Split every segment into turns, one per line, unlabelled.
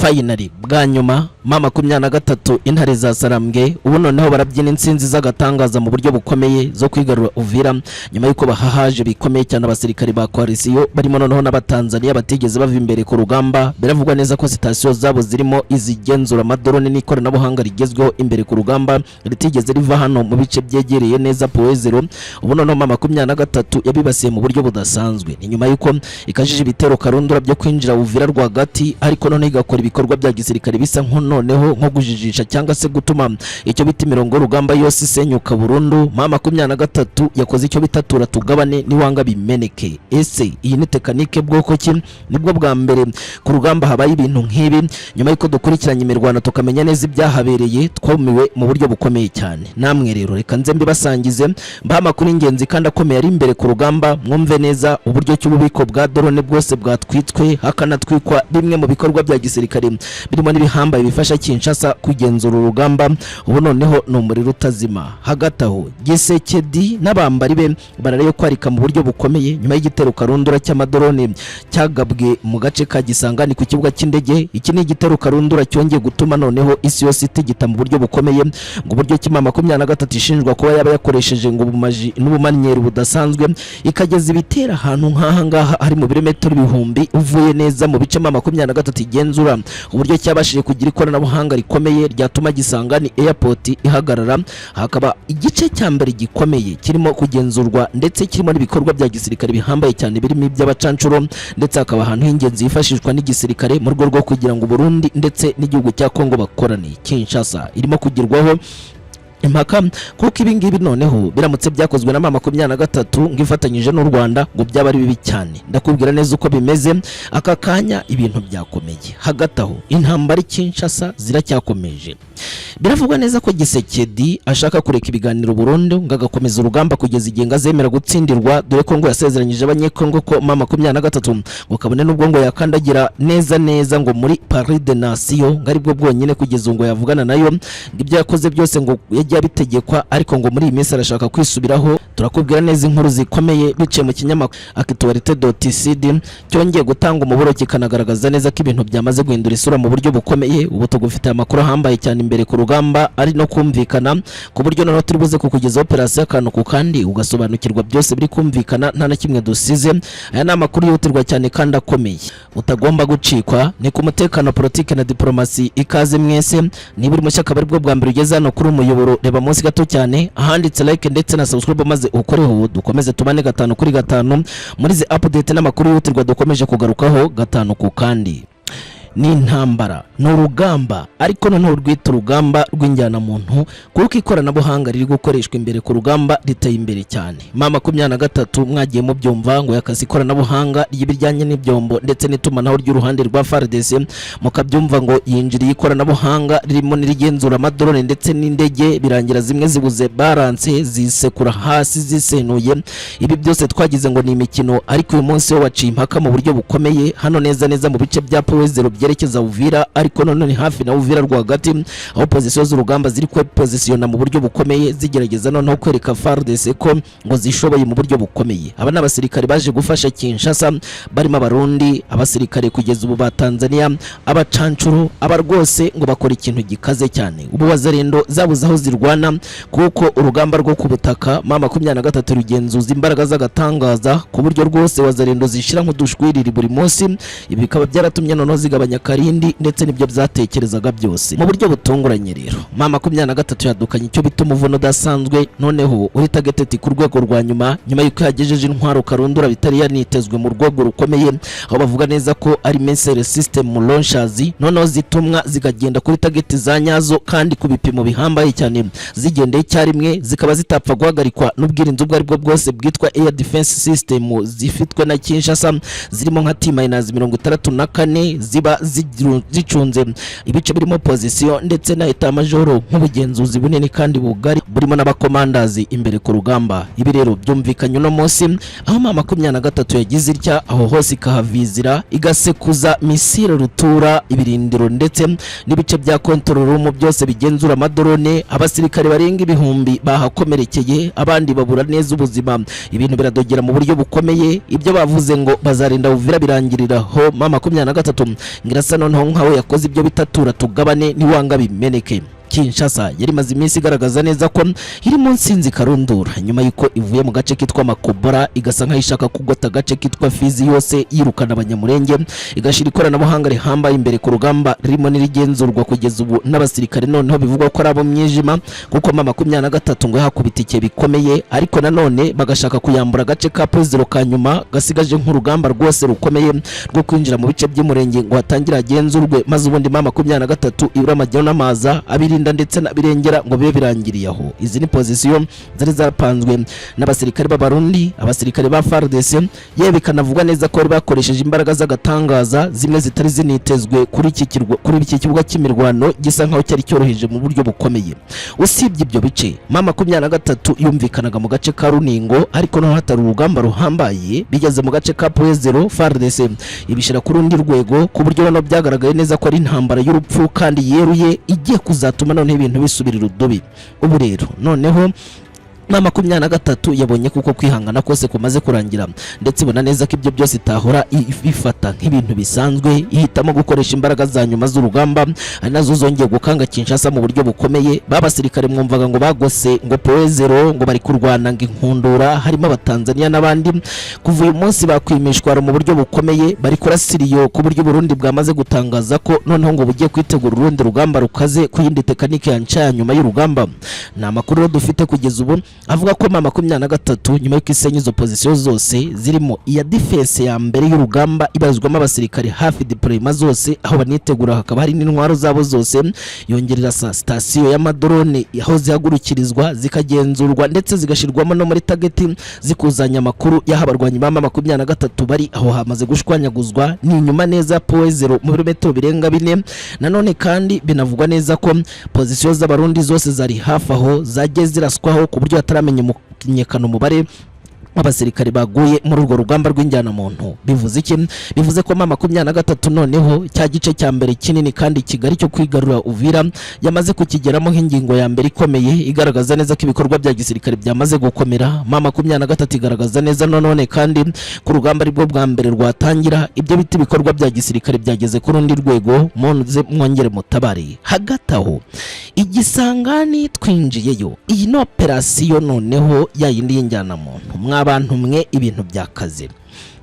finally bwa nyuma mama 23 intare za Sarambwe ubu noneho barabyina insinzi z'agatangaza mu buryo bukomeye zo kwigarura Uvira nyuma yuko bahahaje bikomeye cyane abasirikari ba coalition barimo noneho n'abatanzania batigeze bava imbere ku rugamba biravugwa neza ko sitasiyo zabo zirimo izigenzura amadrone n'ikoranabuhanga rigezweho imbere ku rugamba ritigeze riva hano mu bice byegereye neza Poezero ubu noneho mama 23 yabibasiye mu buryo budasanzwe ni nyuma yuko ikajije ibitero karundura byo kwinjira Uvira rwagati ariko none igakora ibikorwa bya gisirikare bisa noneho nko gujijisha cyangwa se gutuma icyo bita imirongo rugamba yose isenyuka burundu mama 23 yakoze icyo bitatura tugabane niwanga bimeneke ese iyi ni tekanike bwoko ki nibwo bwa mbere ku rugamba habaye ibintu nk'ibi nyuma yuko dukurikiranye imirwano tukamenya neza ibyahabereye twumiwe mu buryo bukomeye cyane namwe rero reka nze mbibasangize mba makuru ingenzi kandi akomeye ari imbere ku rugamba mwumve neza uburyo cy'ububiko bwa drone bwose bwatwitswe hakanatwikwa bimwe mu bikorwa bya gisirikare birimo n'ibihamba bifasha Kinshasa kugenzura urugamba ubu noneho no muri rutazima hagataho Gisekedi n'abambari be bararayo kwarika mu buryo bukomeye nyuma y'igitero karundura cy'amadrone cyagabwe mu gace ka Gisangani ku kibuga cy'indege iki ni igitero karundura cyongeye gutuma noneho isi yose itigita mu buryo bukomeye ngo buryo kimama 23 ishinjwa kuba yaba yakoresheje ngo bumaji n'ubumanyeri budasanzwe ikageza ibitera ahantu nk'aha ngaha ari mu birometero ibihumbi uvuye neza mu bice mama 23 igenzura uburyo cyabashije kugira ikoranabuhanga rikomeye ryatuma Gisangani airport ihagarara hakaba igice cya mbere gikomeye kirimo kugenzurwa ndetse kirimo n'ibikorwa bya gisirikare bihambaye cyane birimo iby'abacancuro ndetse hakaba ahantu h'ingenzi yifashishwa n'igisirikare mu rwego rwo kugira ngo Burundi ndetse n'igihugu cya Kongo bakorane Kinshasa irimo kugirwaho impaka kuko ibingibi noneho biramutse byakozwe na mama 23 ngifatanyije n'u Rwanda ngo byaba ari bibi cyane ndakubwira neza uko bimeze aka kanya ibintu byakomeye hagataho intambara Kinshasa ziracyakomeje biravugwa neza ko Gisekedi ashaka kureka ibiganiro Burundi ngagakomeza urugamba kugeza igenga zemera gutsindirwa dore ko ngo yasezeranyije abanyekongo ko mama 23 ngo kabone n'ubwo ngo yakandagira neza ngo muri Paris de Nation ngari bwo bwonyine kugeza ngo yavugana nayo ngibyo yakoze byose ngo yagiye bitegekwa ariko ngo muri iyi minsi arashaka kwisubiraho turakubwira neza inkuru zikomeye bice mu kinyamakuru Actualité.cd cyongeye gutanga umuburo kikanagaragaza neza ko ibintu byamaze guhindura isura mu buryo bukomeye ubu tugufite amakuru ahambaye cyane imbere ku rugamba ari no kumvikana ku buryo noneho turi buze kukugeza operation akantu ku kandi ugasobanukirwa byose biri kumvikana nta na kimwe dusize aya ni amakuru yihutirwa cyane kandi akomeye utagomba gucikwa ni ku mutekano politike na diplomasi ikaze mwese niba uri mushya akaba ari bwo bwa mbere ugeze hano kuri umuyoboro reba munsi gato cyane ahanditse like ndetse na subscribe maze ukoreho dukomeze tubane 5 kuri 5 muri zi update n'amakuru yihutirwa dukomeje kugarukaho 5 ku kandi ni intambara n'urugamba ariko noneho urwita urugamba rw'injyana muntu kuko ikoranabuhanga riri gukoreshwa imbere ku rugamba riteye imbere cyane mama 23 mwagiye mu byumva ngo yakasi ikoranabuhanga ry'ibijyanye n'ibyombo ndetse n'itumanaho ry'uruhande rwa FARDC mukabyumva ngo yinjiriye ikoranabuhanga ririmo n'irigenzura amadrone ndetse n'indege birangira zimwe zibuze balance zisekura hasi zisenuye ibi byose twagize ngo ni imikino ariko uyu munsi wo waciye impaka mu buryo bukomeye hano neza mu bice bya Poezero byerekeza Uvira ariko none ni hafi na Uvira rwagati aho position z'urugamba ziri kwe positiona mu buryo bukomeye zigerageza noneho kwereka FARDC ko ngo zishoboye mu buryo bukomeye aba n'abasirikare baje gufasha Kinshasa barimo abarundi abasirikare kugeza ubu ba Tanzania abacancuro aba rwose ngo bakora ikintu gikaze cyane ubu wazarendo zabuze aho zirwana kuko urugamba rwo kubutaka mama 23 rugenzuza imbaraga z'agatangaza ku buryo rwose wazarendo zishira nk'udushwiriri buri munsi ibi bikaba byaratumye noneho zigabanya karindi ndetse nibyo byatekerezaga byose mu buryo butunguranye rero mama 23 yadukanye icyo bita umuvuno dasanzwe noneho uri targeted ku rwego rwa nyuma yuko yagejeje intwaro karundura bitari yanitezwe mu rwego rukomeye aho bavuga neza ko ari missile system launchers noneho zitumwa zikagenda kuri target za nyazo kandi ku bipimo bihambaye cyane zigendeye cyarimwe zikaba zitapfa guhagarikwa n'ubwirinzi ubwo ari bwo bwose bwitwa air defense system zifitwe na Kinshasa zirimo nka T-64 ziba zicunze ibice birimo position ndetse na etat major nk'ubugenzuzi bunini kandi bugari burimo n'abakomandazi imbere ku rugamba ibi rero byumvikanye no munsi aho mama 23 yagize irya aho hose ikahavizira igasekuza misile rutura ibirindiro ndetse n'ibice bya control room byose bigenzura amadrone abasirikare barenga ibihumbi bahakomerekeye abandi babura neza ubuzima ibintu biradogera mu buryo bukomeye ibyo bavuze ngo bazarinda Uvira birangirira ho mama 23 birasa noneho nkaho yakoze ibyo bitatura tugabane niwanga bimeneke. Kinshasa yari maze iminsi igaragaza neza ko iri mu nsinzi karundura nyuma yuko ivuye mu gace kitwa Makobora igasa nkaho ishaka kugota gace kitwa Fizi yose yirukana abanyamurenge igashira ikoranabuhanga rihambaye imbere ku rugamba ririmo n'irigenzurwa kugeza ubu n'abasirikare noneho bivugwa ko arabo mwijima kuko mama 23 ngo hakubitike bikomeye ariko nanone bagashaka kuyambura gace ka Pozero ka nyuma gasigaje nk'urugamba rwose rukomeye rwo kwinjira mu bice by'umurenge ngo hatangira agenzurwe maze ubundi mama 23 ibura amajyana n'amaza abirinda ndetse nabirengera ngo bibe birangiriye aho. Izi ni position zari zapanzwe n'abasirikare b'abarundi abasirikare ba FARDC yewe bikanavugwa neza ko bakoresheje imbaraga z'agatangaza zimwe zitari zinitezwe kuri iki kibuga cy'imirwano gisa nkaho cyari cyoroheje mu buryo bukomeye. Usibye ibyo bice mama 23 yumvikanaga mu gace ka Runingo ariko no hatari urugamba ruhambaye bigeze mu gace ka Pozero FARDC ibishira ku rundi rwego ku buryo no byagaragaye neza ko ari intambara y'urupfu kandi yeruye igiye kuzatuma none ibintu bisubirira udubi. Ubu rero noneho mama 23 yabonye kuko kwihangana kose kumaze kurangira ndetse ibona neza ko ibyo byose itahora ifata nk'ibintu bisanzwe ihitamo gukoresha imbaraga za nyuma z'urugamba ari nazo zongeye gukanga Kinshasa mu buryo bukomeye. Babasirikare mwumvaga ngo bagose ngo Pozero ngo bari kurwana ngo inkundura harimo abatanzania n'abandi kuva uyu munsi bakwimishwa mu buryo bukomeye bari kurasiriyo ku buryo Burundi bwamaze gutangaza ko noneho ngo bugiye kwitegura urundi rugamba rukaze ku yindi tekanike ya nyuma y'urugamba. Na makuru dufite kugeza ubu avuga ko mama 23 nyuma y'uko isenya izo position zose zirimo iya defense ya mbere y'urugamba ibazwamo abasirikare hafi deployment zose aho banitegura hakaba hari n'intwaro zabo zose yongerera station y'amadrone aho zihagurukirizwa zikagenzurwa ndetse zigashirwamo no muri target zikuzanya amakuru y'ahabarwanyi mama 23 bari aho hamaze gushwanyaguzwa ni nyuma neza Pozero mu birometero birenga 4. Nanone kandi binavugwa neza ko position z'abarundi zose zari hafi aho zagiye ziraswaho ku buryo ataramenyekana umubare abasirikare baguye muri urwo rugamba rw'injyana muntu. Bivuze iki? Bivuze ko mama 23 noneho cya gice cya mbere kinini kandi kigali cyo kwigarura Uvira yamaze kukigeramo nk'ingingo ya mbere ikomeye igaragaza neza ko ibikorwa bya gisirikare byamaze gukomera. Mama 23 igaragaza neza none kandi ku rugamba ari bwo bwa mbere rwatangira ibyo biti bikorwa bya gisirikare byageze ku rundi rwego monze mwongere mutabari. Hagataho igisangani twinjiyeyo iyi no operation noneho yayindi y'injyana muntu abantu mwe ibintu byakaze.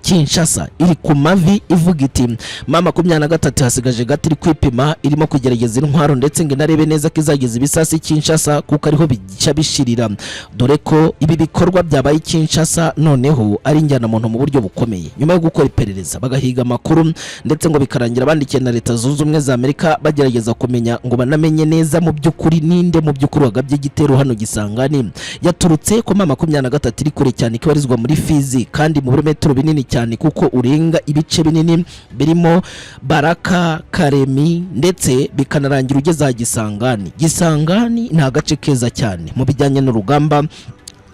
Kinshasa iri ku mavi ivuga iti mama 23 hasigaje gato iri kwipima irimo kugerageza intwaro ndetse ngo narebe neza ko izageza ibisasi Kinshasa kuko ariho bica bishirira dore ko ibi bikorwa byabaye Kinshasa noneho ari injyana muntu mu buryo bukomeye nyuma yo gukora iperereza bagahiga amakuru ndetse ngo bikarangira bandikiye na Leta Zunze Ubumwe za Amerika bagerageza kumenya ngo banamenye neza mu by'ukuri ninde mu by'ukuri wagabye igitero hano Gisangani. Yaturutse ko mama 23 iri kure cyane kibarizwa muri Fizi kandi mu birometero binini cyane kuko urenga ibice binini birimo Baraka Karemi ndetse bikanarangira ugeze Gisangani. Gisangani nta gace keza cyane mu bijyanye n'urugamba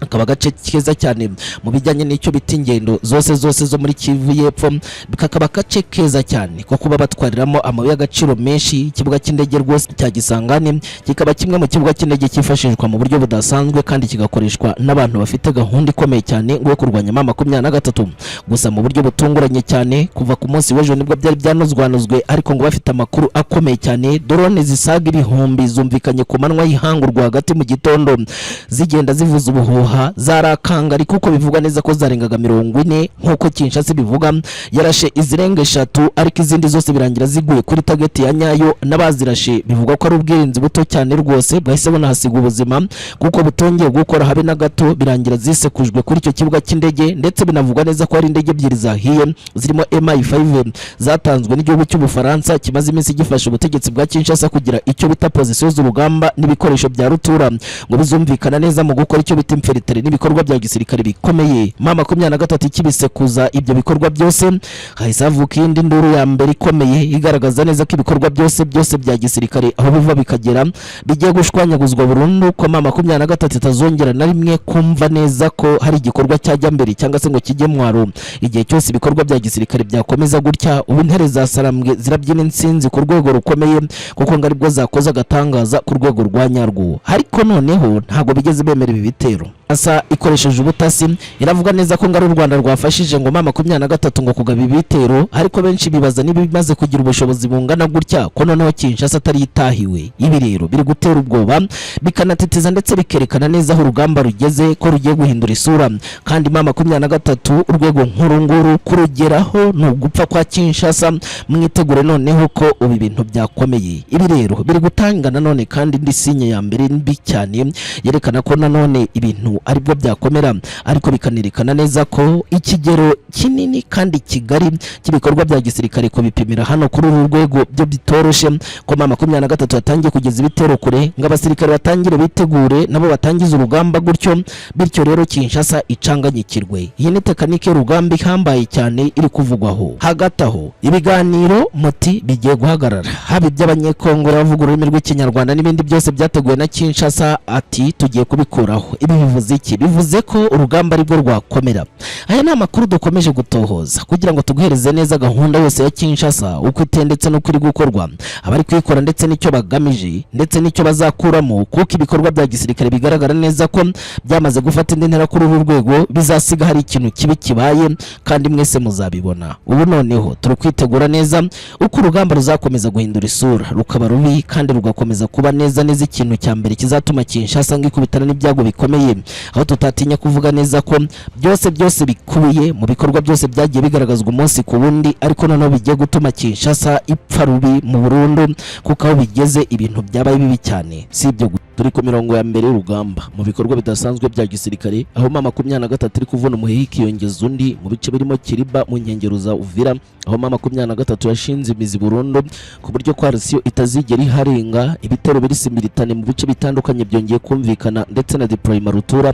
akaba gace keza cyane mu bijyanye n'icyo bita ingendo zose zo muri Kivu y'Epfo bikakaba gace keza cyane ko kuba batwariramo amabuye y'agaciro menshi. Ikibuga cy'indege rwose cya Gisangani kikaba kimwe mu kibuga cy'indege cyifashishwa mu buryo budasanzwe kandi kigakoreshwa n'abantu bafite gahunda ikomeye cyane ngo kurwanya mama 23 gusa mu buryo butunguranye cyane kuva ku munsi w'ejo nibwo byari byanozwanozwe ariko ngo bafite amakuru akomeye cyane. Drone zisaga ibihumbi zumvikanye ku manwa y'ihangurwa hagati mu gitondo zigenda zivuza ubuhuha zarakangari kuko bivuga neza ko zarengaga 40 nkuko Kinshasa bivuga yarashe izirenga 3 ariko izindi zose birangira ziguye kuri target ya nyayo n'abazirashe bivuga ko ari ubwirinzi buto cyane rwose bwahise bunahasiga ubuzima kuko butongeye gukora habe na gato birangira zisekujwe kuri icyo kibuga cy'indege ndetse binavuga neza ko ari indege ebyiri zahiye zirimo MI5 zatanzwe n'igihugu cy'Ubufaransa kimaze iminsi gifasha ubutegetsi bwa Kinshasa kugira icyo bita position z'urugamba n'ibikoresho bya rutura ngo bizumvikana neza mu gukora icyo bita n'ibikorwa bya gisirikare bikomeye. Mama 23 ikibisekuza ibyo bikorwa byose hahise havuka indi nduru ya mbere ikomeye igaragaza neza ko ibikorwa byose bya gisirikare aho biva bikagera bigiye gushwanyaguzwa burundu ko mama 23 itazongera na rimwe kumva neza ko hari igikorwa cyajya mbere cyangwa se ngo kijye mwaro. Igihe cyose ibikorwa bya gisirikare byakomeza gutya ubu intare za Sarambwe zirabyina insinzi ku rwego rukomeye kuko ngaribwo zakoza agatangaza ku rwego rwa nyarwo. Ariko noneho ntago bigeze bemera ibi bitero. asa ikoresheje ubutasi iravuga neza ko ngari u Rwanda rwafashije ngo mama 23 ngo kugaba ibitero, ariko benshi bibaza niba bimaze kugira ubushobozi bungana gutya ko noneho Kinshasa atari itahiwe. Ibi rero biri gutera ubwoba bikanatitiza ndetse bikerekana neza aho urugamba rugeze ko rugiye guhindura isura, kandi mama 23 urwego nkuru nguru kurugeraho no gupfa kwa Kinshasa. Mwitegure noneho ko ubu ibintu byakomeye. Ibi rero biri gutanga nanone kandi ndi sinye ya mbere mbi cyane yerekana ko nanone ibintu aribwo byakomera, ariko bikanerekana neza ko ikigero kinini kandi kigari cy'ibikorwa bya gisirikare ko bipimira hano kuri uru rwego byo bitoroshe, ko mama 23 yatangiye kugeza ibitero kure ng'abasirikare batangire bitegure nabo batangiza urugamba gutyo, bityo rero Kinshasa icanganyikirwe. Iyi ni tekanike y'urugamba ihambaye cyane iri kuvugwaho. Hagati aho ibiganiro muti bigiye guhagarara, haba iby'abanyekongo bavuga ururimi rw'ikinyarwanda n'ibindi byose byateguwe na Kinshasa ati tugiye kubikuraho. Ibi bivuze iki? Bivuze ko urugamba aribwo rwakomera. Aya ni amakuru dukomeje gutohoza kugira ngo tuguhereze neza gahunda yose ya Kinshasa uko itendetse no kuri gukorwa, abari kwikora ndetse n'icyo bagamije ndetse n'icyo bazakuramo, kuko ibikorwa bya gisirikare bigaragara neza ko byamaze gufata indi ntera kuri uru rwego, bizasiga hari ikintu kibi kibaye kandi mwese muzabibona. Ubu noneho turi kwitegura neza uko urugamba ruzakomeza guhindura isura rukaba rubi kandi rugakomeza kuba neza ikintu cya mbere kizatuma Kinshasa ngikubitana n'ibyago bikomeye, aho tutatinya kuvuga neza ko byose bikubiye mu bikorwa byose byagiye bigaragazwa umunsi ku wundi, ariko noneho bigiye gutuma Kinshasa ipfa rubi mu Burundi, kuko aho bigeze ibintu byabaye bibi cyane. Si ibyo turi ku mirongo ya mbere y'urugamba mu bikorwa bidasanzwe bya gisirikare, aho mama 23 iri kuvuna umuhiki yongeza undi mu bice birimo Kiriba mu nkengero za Uvira, aho mama 23 yashinze imizi Burundi ku buryo kwa Rusio itazigera iharenga. Ibitero biri similitane mu bice bitandukanye byongeye kumvikana, ndetse na deployment rutura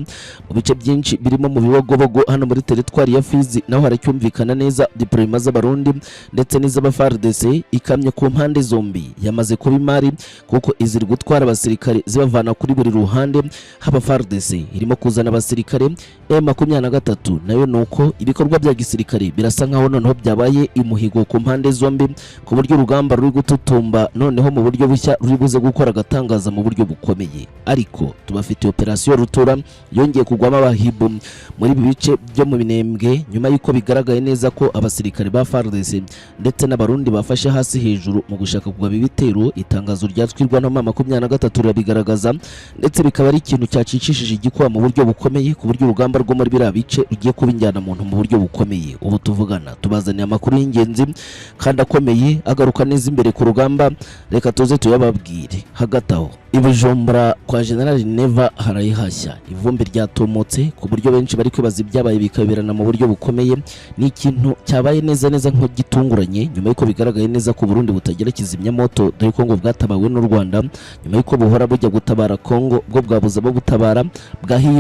mu bice byinshi birimo mu bibogobogo hano muri teritwari ya Fizi, naho haracyumvikana neza deployment z'abarundi ndetse n'iz'aba FARDC ikamye ku mpande zombi. Yamaze kuba imari kuko iziri gutwara abasirikare zibavana kuri buri ruhande, haba FARDC irimo kuzana abasirikare, M23 nayo nuko ibikorwa bya gisirikare birasa nkaho noneho byabaye imuhigo ku mpande zombi, ku buryo urugamba ruri gututumba noneho mu buryo bushya ruri buze gukora agatangaza mu buryo bukomeye. Ariko tubafite operation rutura yongeye kugwama abahibu muri ibi bice byo mu Minembwe, nyuma y'uko bigaragaye neza ko abasirikare ba FARDC ndetse n'abarundi bafashe hasi hejuru mu gushaka kugaba ibitero. Itangazo ryatwirwa na mama 23 rabigaragaza, ndetse bikaba ari ikintu cyacicishije igikwa mu buryo bukomeye, ku buryo urugamba rwo muri bira bice rugiye kubinjyana muntu mu buryo bukomeye. Ubu tuvugana tubazaniye amakuru y'ingenzi kandi akomeye agaruka neza imbere ku rugamba, reka tuze tuyababwire. Hagati aho Ibujumbura kwa General Neva harayihashya, ivumbi ryatumutse ku buryo benshi bari kwibaza ibyabaye bikaberana mu buryo bukomeye. Ni ikintu cyabaye neza nko gitunguranye, nyuma y'uko bigaragaye neza ko Burundi butagira kizimya moto, dore ko ngo bwatabawe n'u Rwanda, nyuma y'uko buhora bujya gutabara Kongo bwo bwabuze abo gutabara, bwahiye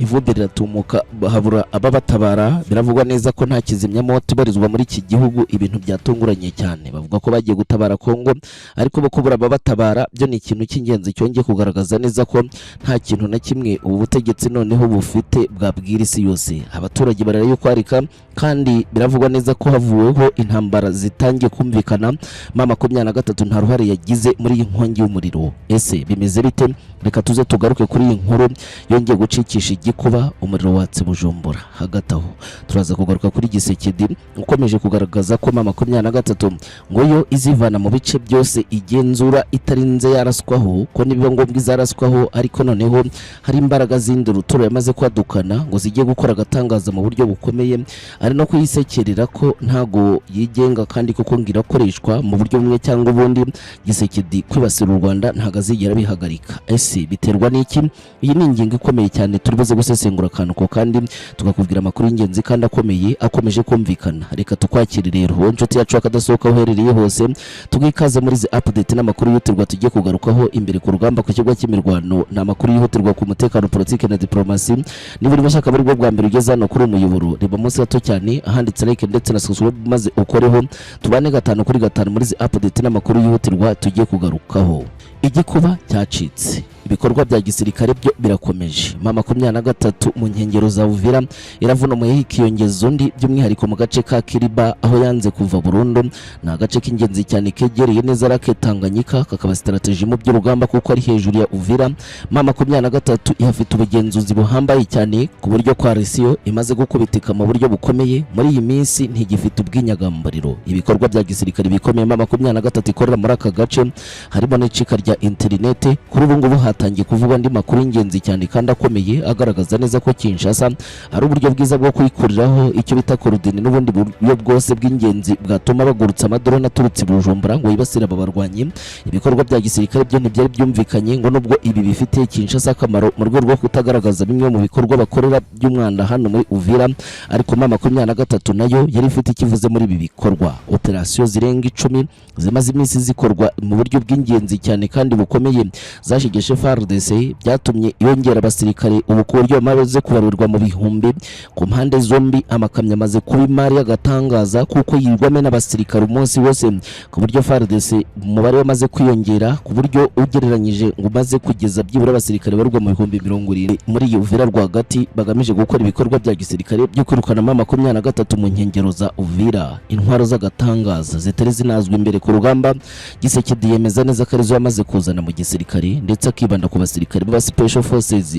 ivumbi riratumuka habura ababatabara. Biravugwa neza ko nta kizimya moto ibarizwa muri iki gihugu. Ibintu byatunguranye cyane, bavuga ko bagiye gutabara Kongo ariko bo kubura ababatabara byo ni ikintu cy'ingenzi cyongeye kugaragaza neza ko nta kintu na kimwe ubu butegetsi noneho bufite bwabwira isi yose. Abaturage bararayo kwarika, kandi biravugwa neza ko havuweho intambara zitangiye kumvikana. mama 23 nta ruhare yagize muri iyi nkongi y'umuriro. Ese bimeze bite? Reka tuze tugaruke kuri iyi nkuru yongeye gucikisha igikuba umuriro watse Bujumbura. Hagati aho turaza kugaruka kuri Gisekedi ukomeje kugaragaza ko mama 23 ngo yo izivana mu bice byose igenzura itarinze yaraswaho, ko nibiba ngombwa izaraswaho, ariko noneho hari imbaraga zindi rutura yamaze kwadukana ngo zigiye gukora agatangaza mu buryo bukomeye, ari no kuyisekerera ko ntago yigenga kandi kuko ngira koreshwa mu buryo bumwe cyangwa ubundi. Gisekedi kwibasira u Rwanda ntago azigera bihagarika. Ese biterwa n'iki? Iyi ni ingingo ikomeye cyane turibuze gusesengura akantu ko kandi tukakubwira amakuru y'ingenzi kandi akomeye akomeje kumvikana. Reka tukwakire rero wowe nshuti yacu akadasohoka uherereye hose, tugikaze muri izi update n'amakuru yihutirwa tugiye kugarukaho imbere ku rugamba ku kigo cy'imirwano. Ni amakuru yihutirwa ku mutekano, politike na diplomasi. Niba uri bashaka bari bwo bwa mbere ugeze hano kuri umuyoboro, reba munsi gato cyane ahanditse like ndetse na subscribe maze ukoreho, tubane 5 kuri 5 muri izi update n'amakuru yihutirwa tugiye kugarukaho. Igikuba cyacitse ibikorwa bya gisirikare byo birakomeje. M23 mu nkengero za Uvira iravuna mu ikiyongeza undi by'umwihariko mu gace ka Kiriba aho yanze kuva burundu. Na gace k'ingenzi cyane kegereye neza Lake Tanganyika kakaba strategy mu by'urugamba kuko ari hejuru ya Uvira. M23 ihafite ubugenzuzi buhambaye cyane ku buryo kwa Rusio imaze gukubitika mu buryo bukomeye. Muri iyi minsi ntigifite ubwinyagambariro. Ibikorwa bya gisirikare bikomeye M23 ikorera muri aka gace harimo n'icika rya internet. Kuri ubu ngubu hatangiye kuvugwa andi makuru y'ingenzi cyane kandi akomeye agaragaza neza ko Kinshasa ari uburyo bwiza bwo kwikuriraho icyo bita coordine n'ubundi buryo bwose bw'ingenzi bwatuma bagurutsa amadrone aturutse Bujumbura ngo yibasira ababarwanyi. Ibikorwa bya gisirikare byo ntibyari byumvikanye ngo nubwo ibi bifite Kinshasa akamaro mu rwego rwo kutagaragaza bimwe mu bikorwa bakorera by'umwanda hano muri Uvira, ariko M23 nayo yari ifite ikivuze muri ibi bikorwa. Operation zirenga 10 zimaze iminsi zikorwa mu buryo bw'ingenzi cyane kandi bukomeye zashigeshe FARDC byatumye yongera abasirikare ubu ku buryo bamaze kubarurwa mu bihumbi ku mpande zombi. Amakamyo amaze kuba imari y'agatangaza kuko yirwame n'abasirikare umunsi wose ku buryo FARDC umubare wamaze kwiyongera ku buryo ugereranyije ngo umaze kugeza byibura abasirikare barurwa mu bihumbi 70 muri Uvira rwagati bagamije gukora ibikorwa bya gisirikare byo kwirukana M23 mu nkengero za Uvira. Intwaro z'agatangaza zitari zinazwe imbere ku rugamba Giseke yemeza neza ko arizo yamaze kuzana mu gisirikare ndetse akibanda ku basirikare ba Special Forces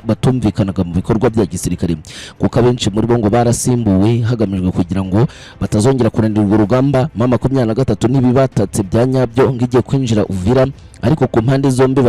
batumvikanaga mu bikorwa bya gisirikare kuko abenshi muri bo ngo barasimbuwe hagamijwe kugira ngo batazongera kunanirwa urugamba. M23 nibibatatse byanyabyo ngiye kwinjira Uvira, ariko ku mpande zombi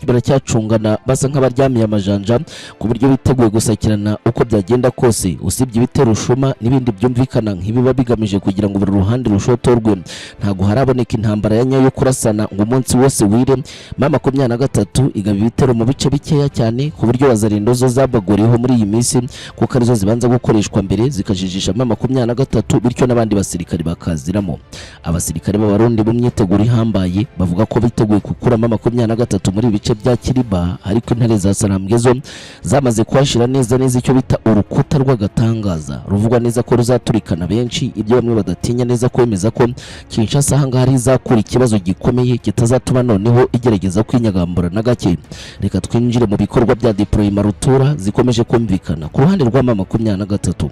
baracyacungana basa nk'abaryamiye amajanja ku buryo biteguye gusakirana uko byagenda kose. Usibye ibitero ushuma n'ibindi byumvikana nk'ibiba bigamije kugira ngo buri ruhande rushotorwe, ntago haraboneka intambara ya nyayo kurasana ngo umunsi wose wire. M23 igaba ibitero mu bice bikeya cyane ku buryo Wazalendo zo zabagoreho muri iyi minsi kuko arizo zibanza gukoreshwa mbere zikajijisha M23 bityo n'abandi basirikare bakaziramo. Abasirikare b'abarundi mu myiteguro ihambaye bavuga ko biteguye kurama M23 muri bice bya Kiriba, ariko intare za Sarambwe zo zamaze kwashira neza icyo bita urukuta rw'agatangaza ruvugwa neza ko ruzaturikana benshi, ibyo bamwe badatinya neza kwemeza ko Kinshasa hanga hari izakura ikibazo gikomeye kitazatuma noneho igerageza kwinyagambura na gake. Reka twinjire mu bikorwa bya deployment rutura zikomeje kumvikana ku ruhande rwa M23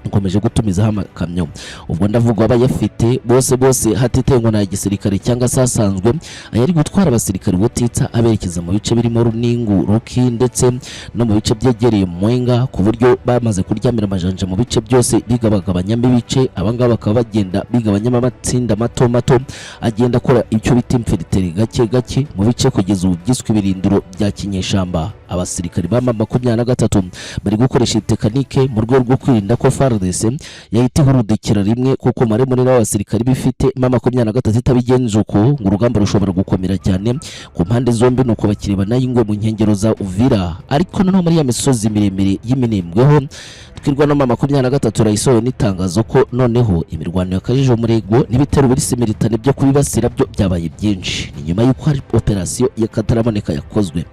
nkomeje gutumiza amakamyo. Ubwo ndavugwa abayafite bose hatitengo na gisirikare cyangwa sasanzwe ayari gutwara abasirikare butitsa aberekeza mu bice birimo Runingu, Ruki ndetse no mu bice byegereye Mwenga ku buryo bamaze kuryamira amajanja mu bice byose bigabagabanya ibice. Abangaba bakaba bagenda bigabanya amatsinda mato agenda akora icyo bita infiltrate gake mu bice kugeza ubu byiswe ibirindiro bya kinyeshamba. Abasirikare ba M23 bari gukoresha tekanike mu rwego rwo kwirinda ko FARDC yahita ihurudikira rimwe kuko mare muri abasirikare bifite M23 itabigenza uko ngo urugamba rushobora gukomera cyane ku mpande zombi nuko bakireba nayingwe mu nkengero za Uvira. Ariko noneho muri ya misozi miremire y'iminembweho twirwa no M23 rayisohoye n'itangazo ko noneho imirwano yakajije umurego n'ibitero biri similitane byo kubibasira byo byabaye byinshi. Ni nyuma y'uko operation y'akataraboneka yakozwe.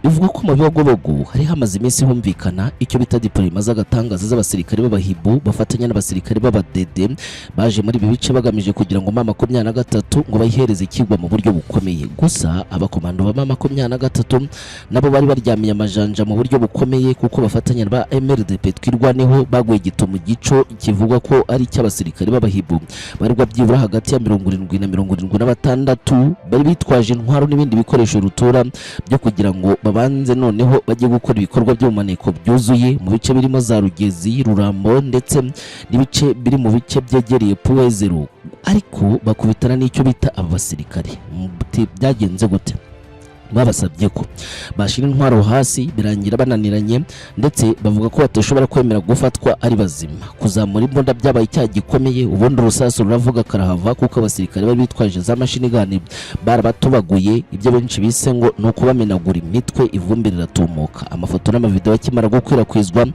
Bivuga ko mu bihogobogo hari hamaze iminsi humvikana icyo bita deployment z'agatangaza z'abasirikare b'abahibu bafatanya n'abasirikare b'abadede baje muri ibi bice bagamije kugira ngo M23 ngo bayihereze ikigwa mu buryo bukomeye. Gusa abakomando ba M23 nabo bari baryamiye amajanja mu buryo bukomeye kuko bafatanya ba MRDP twirwaneho baguye gito mu gico kivuga ko ari cy'abasirikare b'abahibu barwa byibura hagati ya 70 na 76 bari bitwaje intwaro n'ibindi bikoresho rutura byo kugira ngo babanze noneho bajye gukora ibikorwa byo maneko byuzuye mu bice birimo za Rugezi, Rurambo ndetse n'ibice biri mu bice byegereye Puwezero. Ariko bakubitana n'icyo bita abasirikare byagenze gute? Babasabye ko bashira intwaro hasi birangira bananiranye ndetse bavuga ko batashobora kwemera gufatwa ari bazima. Kuzamura imbunda byabaye icyaha gikomeye, ubundi urusasu ruravuga karahava kuko abasirikare bari bitwaje za mashini gani barabatubaguye. Ibyo benshi bise ngo no kubamenagura imitwe, ivumbi riratumuka. Amafoto n'amavideo akimara gukwirakwizwa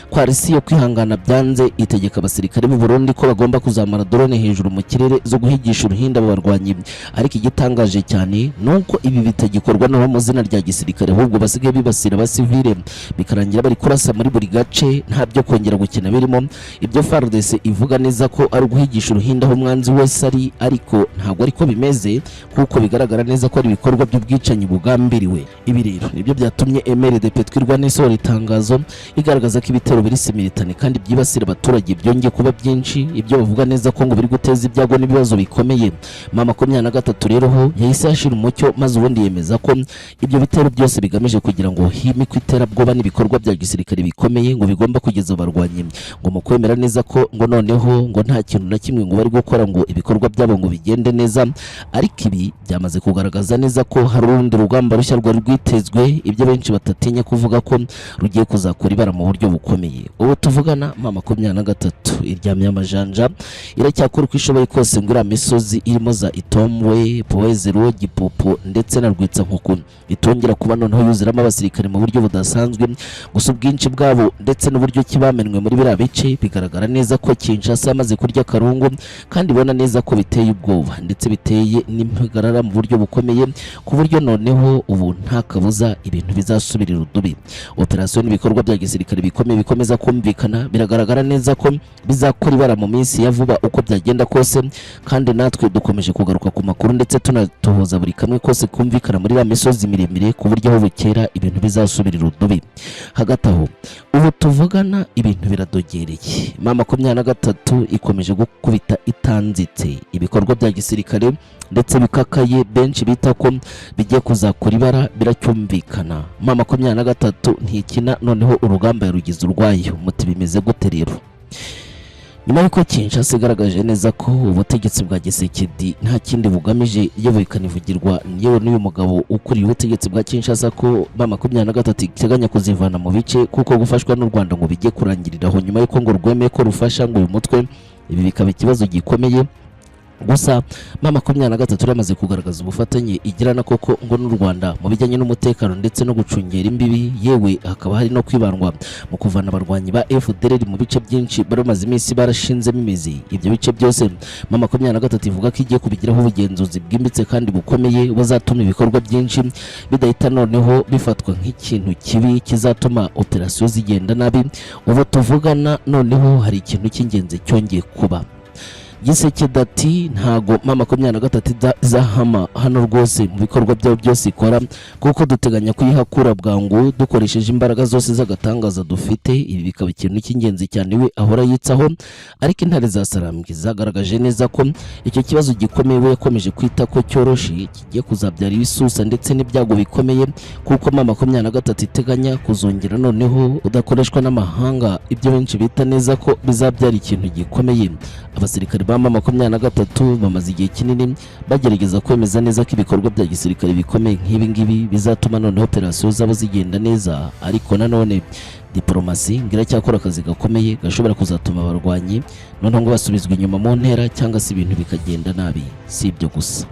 kwa Rusio kwihangana byanze itegeka abasirikare b'u Burundi ko bagomba kuzamara drone hejuru mu kirere zo guhigisha uruhinda babarwanyi. Ariko igitangaje cyane nuko ibi bitagikorwa no mu zina rya gisirikare ahubwo basigaye bibasira abasivile bikarangira bari kurasa muri buri gace nta byo kongera gukina birimo. Ibyo FARDC ivuga neza ko ari uguhigisha uruhinda aho umwanzi wese ari, ariko ntabwo ariko bimeze kuko bigaragara neza ko ari ibikorwa by'ubwicanyi bugambiriwe. Ibi rero nibyo byatumye MLDP twirwana isohora itangazo igaragaza ko ibitero biri similitane kandi byibasira abaturage byongeye kuba byinshi. Ibyo bavuga neza ko ngo biri guteza ibyago n'ibibazo bikomeye. M23 rero ho yahise yashira umucyo maze ubundi yemeza ko ibyo bitero byose bigamije kugira ngo himikwe iterabwoba n'ibikorwa bya gisirikare bikomeye ngo bigomba kugeza abarwanyi ngo mu kwemera neza ko ngo noneho ngo nta kintu na kimwe ngo bari gukora ngo ibikorwa byabo ngo bigende neza. Ariko ibi byamaze kugaragaza neza ko hari urundi rugamba rushya rwari rwitezwe, ibyo benshi batatinya kuvuga ko rugiye kuzakora ibara mu buryo bukomeye. Ubu tuvugana M23 iryamye amajanja iracyakora uko ishoboye kose ngo iriya misozi irimo za Itombwe, Poezero, Gipopo ndetse na Rwitsankoko itongera kuba noneho yuzuramo abasirikare mu buryo budasanzwe. Gusa ubwinshi bwabo ndetse n'uburyo kibamenwe muri biriya bice bigaragara neza ko Kinshasa yamaze kurya karungu kandi ibona neza ko biteye ubwoba ndetse biteye n'impagarara mu buryo bukomeye, ku buryo noneho ubu nta kabuza ibintu bizasubirira udubi. Operasiyo n'ibikorwa bya gisirikare bikomeye bikomeza kumvikana, biragaragara neza ko bizakora ibara mu minsi ya vuba uko byagenda kose, kandi natwe dukomeje kugaruka ku makuru ndetse tunatohoza buri kamwe kose kumvikana muri ya misozi miremire, ku buryo aho bukera ibintu bizasubirira udubi. Hagati aho ubu tuvugana ibintu biradogereye. M23 ikomeje gukubita itanzitse ibikorwa bya gisirikare ndetse bikakaye benshi bita ko bigiye kuzakora ibara biracyumvikana. M23 ntikina noneho urugamba yarugize urwayo. Muti bimeze gute rero? Nyuma y'uko Kinshasa igaragaje neza ko ubutegetsi bwa Gisekedi nta kindi bugamije yewe ikanivugirwa yewe n'uyu mugabo ukuriye ubutegetsi bwa Kinshasa ko M23 iteganya kuzivana mu bice kuko gufashwa n'u Rwanda ngo bijye kurangiriraho nyuma y'uko ngo rwemeye ko rufasha ngo uyu mutwe, ibi bikaba ikibazo gikomeye. Gusa M23 yamaze kugaragaza ubufatanye igirana koko ngo n'u Rwanda mu bijyanye n'umutekano ndetse no gucungera imbibi, yewe hakaba hari no kwibandwa mu kuvana abarwanyi ba FDLR mu bice byinshi baramaze iminsi barashinzemo imizi. Ibyo bice byose M23 ivuga ko igiye kubigiraho ubugenzuzi bwimbitse kandi bukomeye buzatuma ibikorwa byinshi bidahita noneho bifatwa nk'ikintu kibi kizatuma operasiyo zigenda nabi. Ubu tuvugana noneho hari ikintu cy'ingenzi cyongeye kuba. Gisekedi ati ntago M23 izahama hano rwose mu bikorwa byabo byose ikora kuko duteganya kuyihakura bwangu dukoresheje imbaraga zose z'agatangaza dufite. Ibi bikaba ikintu cy'ingenzi cyane we ahora yitsaho, ariko intare za Sarambwe zagaragaje neza ko icyo kibazo gikomeye we yakomeje kwita ko cyoroshye kigiye kuzabyara ibisusa ndetse n'ibyago bikomeye, kuko M23 iteganya kuzongera noneho udakoreshwa n'amahanga, ibyo benshi bita neza ko bizabyara ikintu gikomeye. Abasirikare ba M23 bamaze igihe kinini bagerageza kwemeza neza ko ibikorwa bya gisirikare bikomeye nk'ibi ngibi bizatuma noneho operasiyo zabo zigenda neza, ariko nanone diplomasi ngira cyakora akazi gakomeye gashobora kuzatuma abarwanyi noneho ngo basubizwa inyuma mu ntera cyangwa se ibintu bikagenda nabi. Si ibyo gusa.